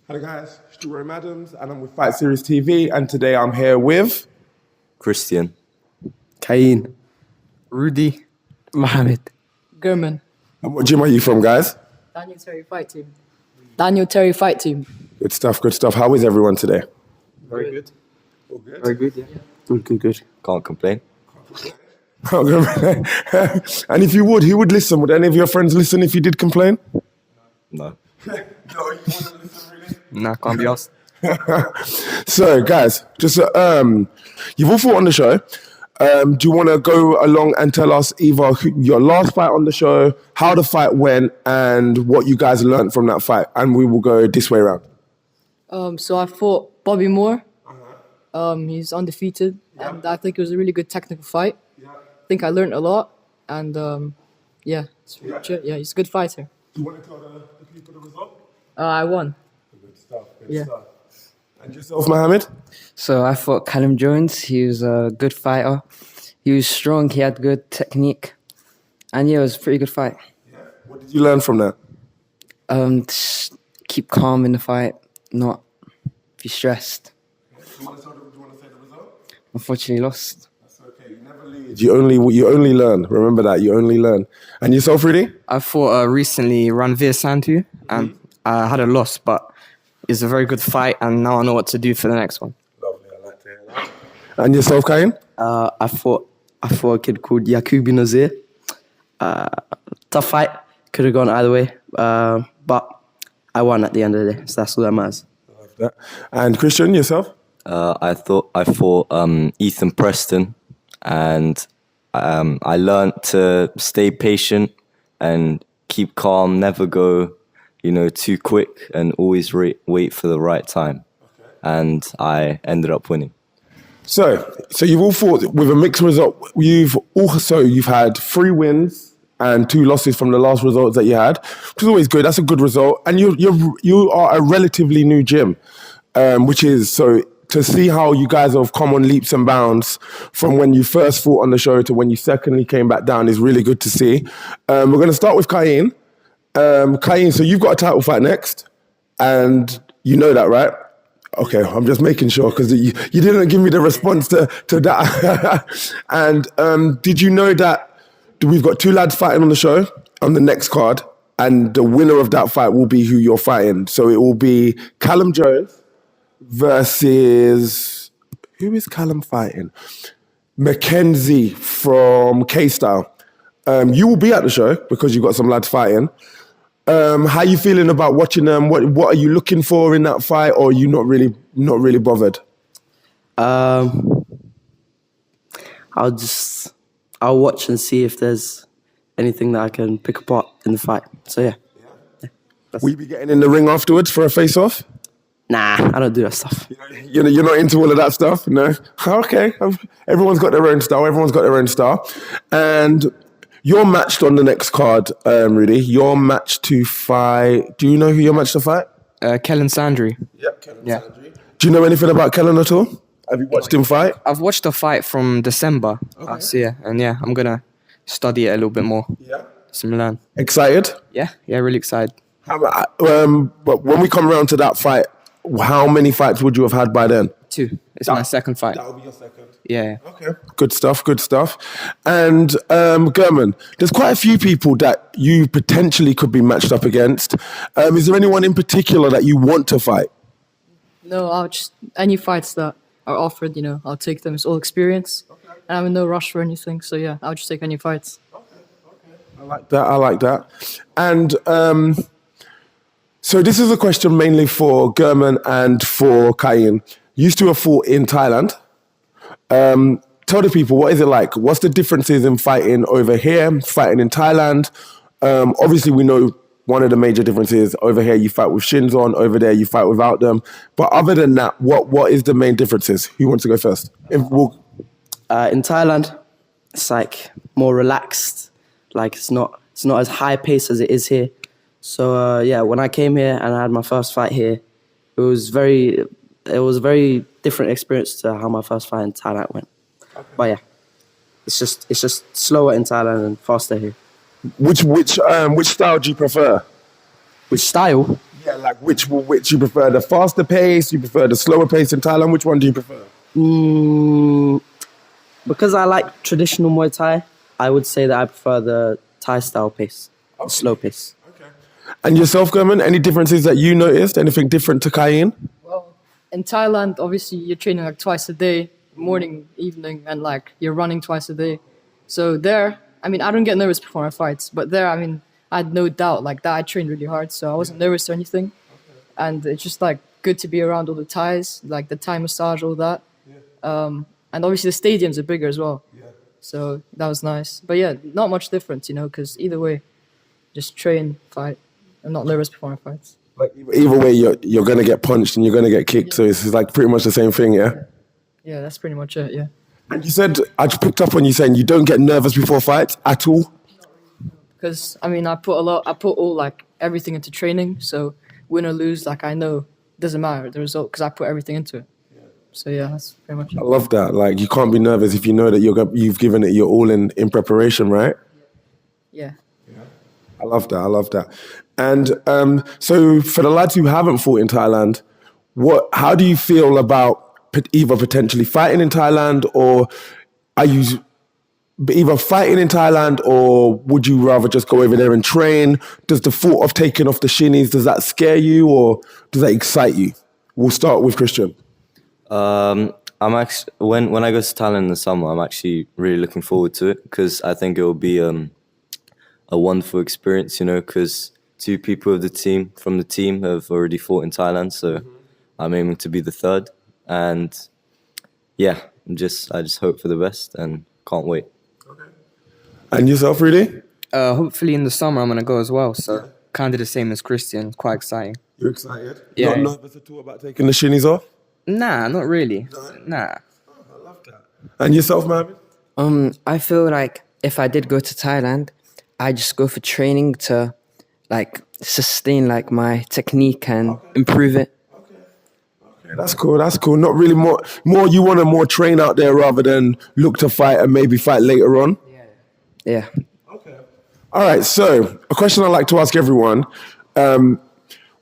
Hello guys, Stuart Adams and I'm with Fight Series TV and today I'm here with Kristian, Kayin, Rudie, Mohammed. German. And what gym are you from, guys? Daniel Terry Fight Team. Daniel Terry Fight Team. Good stuff, good stuff. How is everyone today? very good. All good? Very good, yeah. Good. can't complain. And if you would, who would listen? Would any of your friends listen if you did complain? No. No, you wouldn't listen really? Nah, can't be asked. So, guys, just you've all fought on the show. Do you want to go along and tell us either your last fight on the show, how the fight went, and what you guys learned from that fight? And we will go this way around. So I fought Bobby Moore. He's undefeated, and I think it was a really good technical fight. I think I learned a lot, and he's a good fighter. Do you want to tell the people the result? I won. Good stuff, Yeah. stuff. And yourself, Mohammed? So I fought Callum Jones. He was a good fighter. He was strong. He had good technique. And yeah, it was a pretty good fight. Yeah. What did you learn from that? Just keep calm in the fight, not be stressed. Do you want to say the result? Unfortunately, lost. That's okay. You never lose. You only learn. Remember that. You only learn. And yourself, Rudie? I fought recently Ranveer Sandhu, and I had a loss, but it's a very good fight, and now I know what to do for the next one. Lovely. I like to hear that. And yourself, Kayin? I fought a kid called Yakubu Nazir. Tough fight. Could have gone either way. But I won at the end of the day, so that's all that matters. I love that. And Kristian, yourself? I fought Ethan Preston, and I learned to stay patient and keep calm, never go, too quick, and always wait for the right time. Okay. And I ended up winning. So you've all fought with a mixed result. You've had 3 wins and 2 losses from the last results that you had, which is always good. That's a good result. And you are a relatively new gym, which is so. To see how you guys have come on leaps and bounds from when you first fought on the show to when you secondly came back down is really good to see. We're going to start with Kayin. Kayin, so you've got a title fight next, and you know that, right? Okay, I'm just making sure because you didn't give me the response to that. And did you know that we've got 2 lads fighting on the show on the next card, and the winner of that fight will be who you're fighting. So it will be Callum Jones versus, who is Callum fighting? Mackenzie from K-Style. You will be at the show because you've got some lads fighting. How are you feeling about watching them? What are you looking for in that fight, or are you not really bothered? I'll watch and see if there's anything that I can pick apart in the fight. So yeah. Will you be getting in the ring afterwards for a face-off? Nah, I don't do that stuff. You're not into all of that stuff? No? Okay. Everyone's got their own style. And you're matched on the next card, Rudie. You're matched to fight... Do you know who you're matched to fight? Kellen Sandry. Yep, Kellen Sandry. Do you know anything about Kellen at all? Have you watched him fight? I've watched a fight from December last year, and yeah, I'm gonna study it a little bit more. Yeah. Some learn. Excited? Yeah, really excited. But when we come around to that fight, how many fights would you have had by then? 2. It's my second fight. That'll be your second. Yeah. Okay. Good stuff. And German, there's quite a few people that you potentially could be matched up against. Is there anyone in particular that you want to fight? No, I'll just any fights that are offered, I'll take them. It's all experience, and I'm in no rush for anything. So yeah, I'll just take any fights. Okay. I like that. And so this is a question mainly for German and for Kayin. Used to have fought in Thailand. Tell the people, what is it like? What's the differences in fighting over here, fighting in Thailand? Obviously, we know one of the major differences over here, you fight with shins on, over there, you fight without them. But other than that, what is the main differences? Who wants to go first? In Thailand, it's like more relaxed. Like it's not as high paced as it is here. So when I came here and I had my first fight here, it was a very different experience to how my first fight in Thailand went. Okay. But yeah, it's just slower in Thailand and faster here. Which style do you prefer? Which style? Yeah, like which you prefer, the faster pace, you prefer the slower pace in Thailand, which one do you prefer? Because I like traditional Muay Thai, I would say that I prefer the Thai style pace, the slow pace. And yourself, German, any differences that you noticed? Anything different to Kayin? Well, in Thailand, obviously you're training like twice a day, morning, evening, and like you're running twice a day. So there, I mean, I don't get nervous before my fights, but there, I mean, I had no doubt like that. I trained really hard, so I wasn't nervous or anything. And it's just like good to be around all the Thais, like the Thai massage, all that. And obviously the stadiums are bigger as well. So that was nice. But yeah, not much difference, you know, because either way, just train, fight. I'm not nervous before my fights. Like either way, you're gonna get punched and you're gonna get kicked, so it's like pretty much the same thing, yeah. Yeah, that's pretty much it. Yeah. And you said I just picked up on you saying you don't get nervous before fights at all. Because I mean, I put all like everything into training. So win or lose, like I know doesn't matter the result because I put everything into it. So yeah, that's pretty much it. I love that. Like you can't be nervous if you know that you've given it your all in preparation, right? Yeah. I love that. And so for the lads who haven't fought in Thailand, how do you feel about either potentially fighting in Thailand, or are you either fighting in Thailand, or would you rather just go over there and train? Does the thought of taking off the shinies, does that scare you or does that excite you? We'll start with Kristian. I'm actually when I go to Thailand in the summer, I'm actually really looking forward to it because I think it will be a wonderful experience, you know, because 2 people from the team have already fought in Thailand, so I'm aiming to be the 3rd, and yeah, I just hope for the best and can't wait. And yourself, Rudie? Hopefully in the summer I'm gonna go as well. So kind of the same as Kristian. Quite exciting. You're excited? Yeah. Not nervous at all about taking the shinies off? Nah, not really. Nah. I love that. And yourself, Mohammed? I feel like if I did go to Thailand, I just go for training to like sustain like my technique and improve it. Okay, that's cool. Not really more you want to more train out there rather than look to fight and maybe fight later on? Yeah. Okay. All right, so a question I like to ask everyone.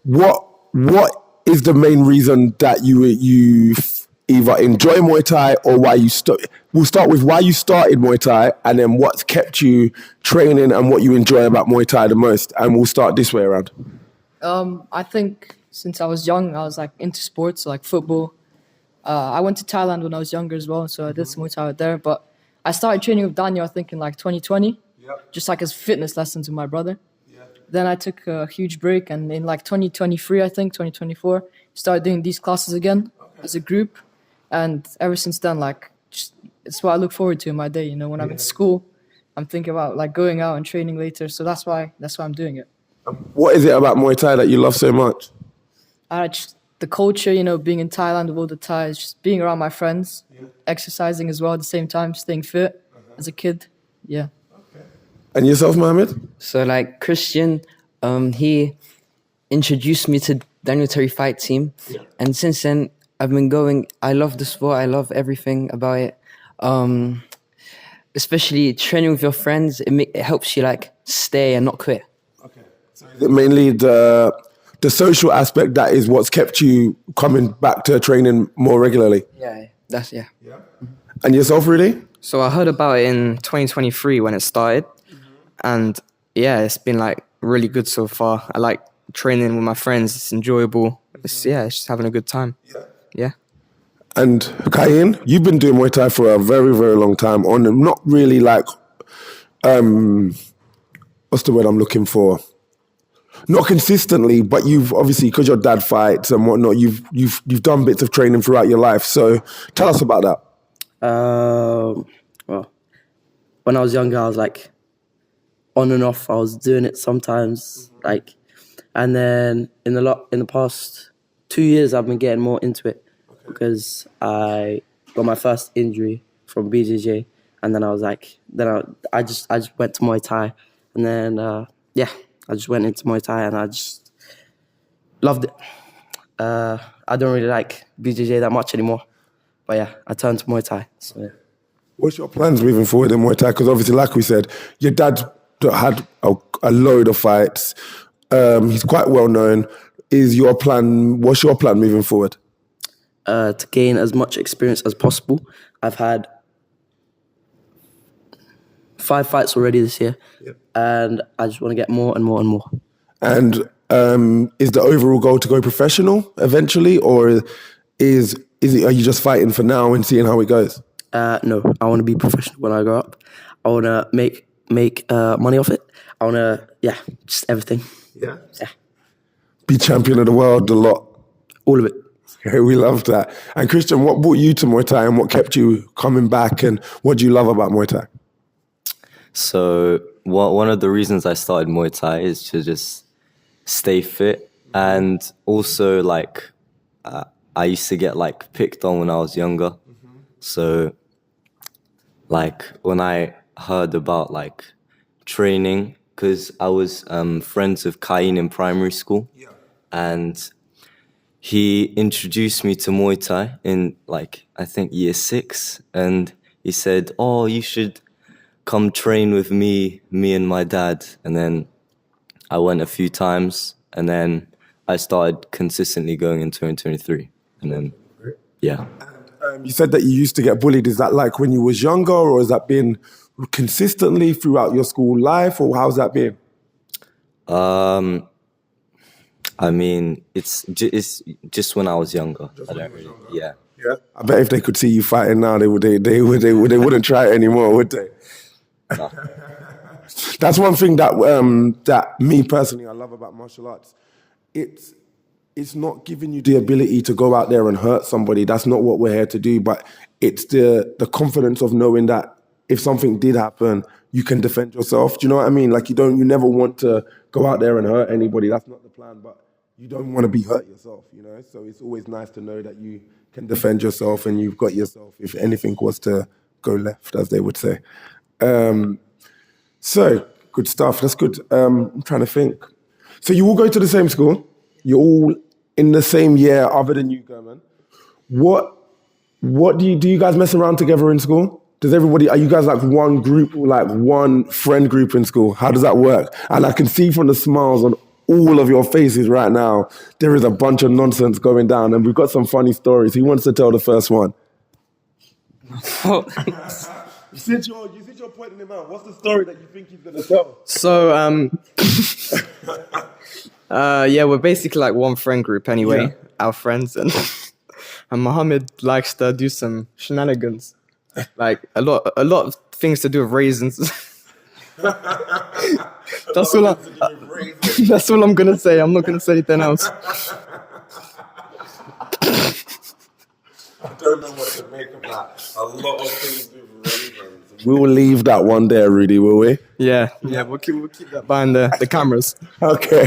What is the main reason that you either enjoy Muay Thai or why you we'll start with why you started Muay Thai and then what's kept you training and what you enjoy about Muay Thai the most, and we'll start this way around. I think since I was young, I was like into sports, like football. I went to Thailand when I was younger as well, so I did some Muay Thai out there. But I started training with Daniel, I think, in like 2020, just like as fitness lessons with my brother. Then I took a huge break, and in like 2023, I think, 2024, started doing these classes again as a group. And ever since then, like, it's what I look forward to in my day. You know, when I'm in school, I'm thinking about like going out and training later. So that's why I'm doing it. What is it about Muay Thai that you love so much? Just the culture, you know, being in Thailand with all the Thais, just being around my friends, exercising as well at the same time, staying fit as a kid. Yeah. And yourself, Mohammed? So like Kristian, he introduced me to Daniel Terry fight team, and since then I've been going. I love the sport. I love everything about it. Especially training with your friends. It helps you like stay and not quit. Okay. So is it mainly the social aspect that is what's kept you coming back to training more regularly? Yeah. And yourself, really? So I heard about it in 2023 when it started. And yeah, it's been like really good so far. I like training with my friends. It's enjoyable. It's just having a good time. Yeah. And Kayin, you've been doing Muay Thai for a very, very long time. Not really like, what's the word I'm looking for? Not consistently, but you've obviously, because your dad fights and whatnot, you've done bits of training throughout your life. So tell us about that. Well, when I was younger, I was like on and off. I was doing it sometimes, and then in the past 2 years, I've been getting more into it because I got my first injury from BJJ, and then I was like, I just went to Muay Thai, and then I just went into Muay Thai and I just loved it. I don't really like BJJ that much anymore, but yeah, I turned to Muay Thai. So yeah. What's your plans moving forward in Muay Thai? Because obviously, like we said, your dad had a load of fights. He's quite well known. is your plan? What's your plan moving forward? To gain as much experience as possible. I've had 5 fights already this year, and I just want to get more and more and more. And is the overall goal to go professional eventually, or is it? Are you just fighting for now and seeing how it goes? No, I want to be professional when I grow up. I want to make money off it. I want to, just everything. Yeah. Yeah. Be champion of the world, a lot. All of it. Okay, we love that. And Kristian, what brought you to Muay Thai and what kept you coming back, and what do you love about Muay Thai? So one of the reasons I started Muay Thai is to just stay fit, and also like I used to get like picked on when I was younger. So like when I heard about like training, because I was friends with Kayin in primary school, and he introduced me to Muay Thai in like I think year 6, and he said, "Oh, you should come train with me and my dad." And then I went a few times, and then I started consistently going in 2023. And then, yeah. You said that you used to get bullied. Is that like when you was younger, or has that been consistently throughout your school life, or how's that been? I mean, it's just when I was younger. I don't really, yeah. Yeah. I bet if they could see you fighting now, they wouldn't try it anymore, would they? No. That's one thing that that me personally I love about martial arts. It's not giving you the ability to go out there and hurt somebody. That's not what we're here to do. But it's the confidence of knowing that if something did happen, you can defend yourself. Do you know what I mean? Like you never want to go out there and hurt anybody. That's not the plan. But you don't want to be hurt yourself, you know? So it's always nice to know that you can defend yourself and you've got yourself if anything was to go left, as they would say. So, good stuff. That's good. I'm trying to think. So you all go to the same school. You're all in the same year other than you, German. What do you guys mess around together in school? Are you guys like one group, like one friend group in school? How does that work? And I can see from the smiles on all of your faces right now, there is a bunch of nonsense going down, and we've got some funny stories. Who wants to tell the first one? You said you're pointing him out. What's the story that you think he's going to tell? So, we're basically like one friend group anyway, our friends, and Mohammed likes to do some shenanigans, like a lot of things to do with raisins. That's all I'm gonna say. I'm not gonna say anything else. I don't know what to make of that. A lot of things with raisins. We will leave that one there, Rudie, will we? Yeah. We'll keep that behind the cameras. Okay.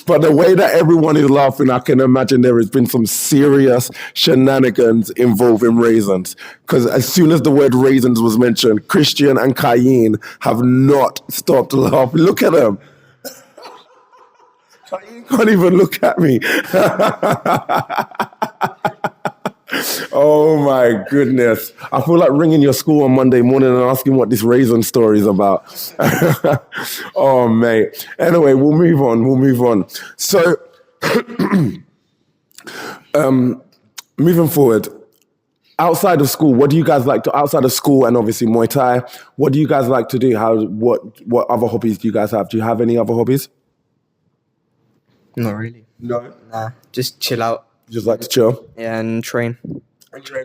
But the way that everyone is laughing, I can imagine there has been some serious shenanigans involving raisins. Because as soon as the word raisins was mentioned, Kristian and Kayin have not stopped laughing. Look at them. Kayin can't even look at me. Oh my goodness. I feel like ringing your school on Monday morning and asking what this raisin story is about. Oh, mate. Anyway, we'll move on. So, moving forward, outside of school, what do you guys like to, outside of school and obviously Muay Thai, what do you guys like to do? What other hobbies do you guys have? Do you have any other hobbies? Not really. No. Nah, just chill out. Just like to chill? Yeah, and train.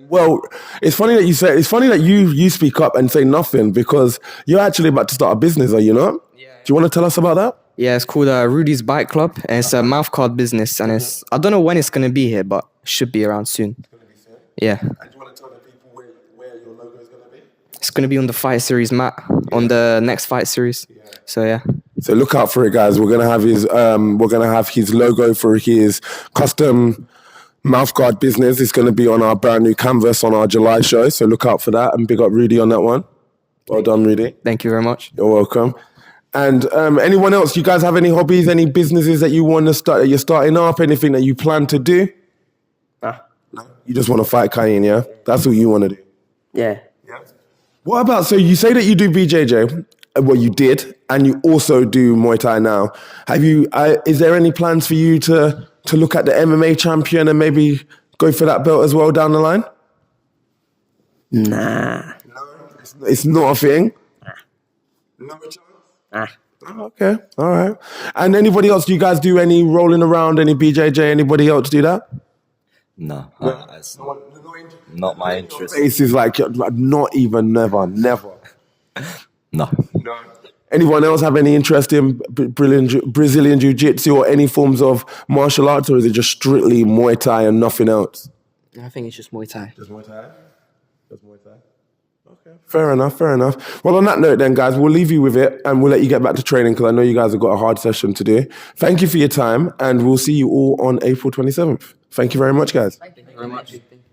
Well, it's funny that you speak up and say nothing, because you're actually about to start a business, are you not? Yeah. Do you want to tell us about that? Yeah, it's called Rudie's Bike Club, and it's a mouth guard business, and I don't know when it's gonna be here, but it should be around soon. It's gonna be soon. Yeah. And do you want to tell the people where your logo is gonna be? It's gonna be on the fight series mat, on the next fight series. Yeah. So yeah. So look out for it, guys. We're gonna have his logo for his custom mouthguard business. It's going to be on our brand new canvas on our July show. So look out for that, and big up Rudie on that one. Well done, Rudie. Thank you very much. You're welcome. And anyone else? You guys have any hobbies, any businesses that you want to start, that you're starting up, anything that you plan to do? No. You just want to fight Kayin, yeah? That's what you want to do. Yeah. What about, so you say that you do BJJ, well, you did, and you also do Muay Thai now. Have you? Is there any plans for you to look at the MMA champion and maybe go for that belt as well down the line? Nah. It's not a thing. Nah. Oh, okay, all right. And anybody else? Do you guys do any rolling around? Any BJJ? Anybody else do that? No, it's not my interest. Face is like not even, never. No. Anyone else have any interest in Brazilian Jiu-Jitsu or any forms of martial arts, or is it just strictly Muay Thai and nothing else? I think it's just Muay Thai. Just Muay Thai? Okay. Fair enough. Well, on that note then, guys, we'll leave you with it and we'll let you get back to training because I know you guys have got a hard session to do. Thank you for your time and we'll see you all on April 27th. Thank you very much, guys. Thank you very much.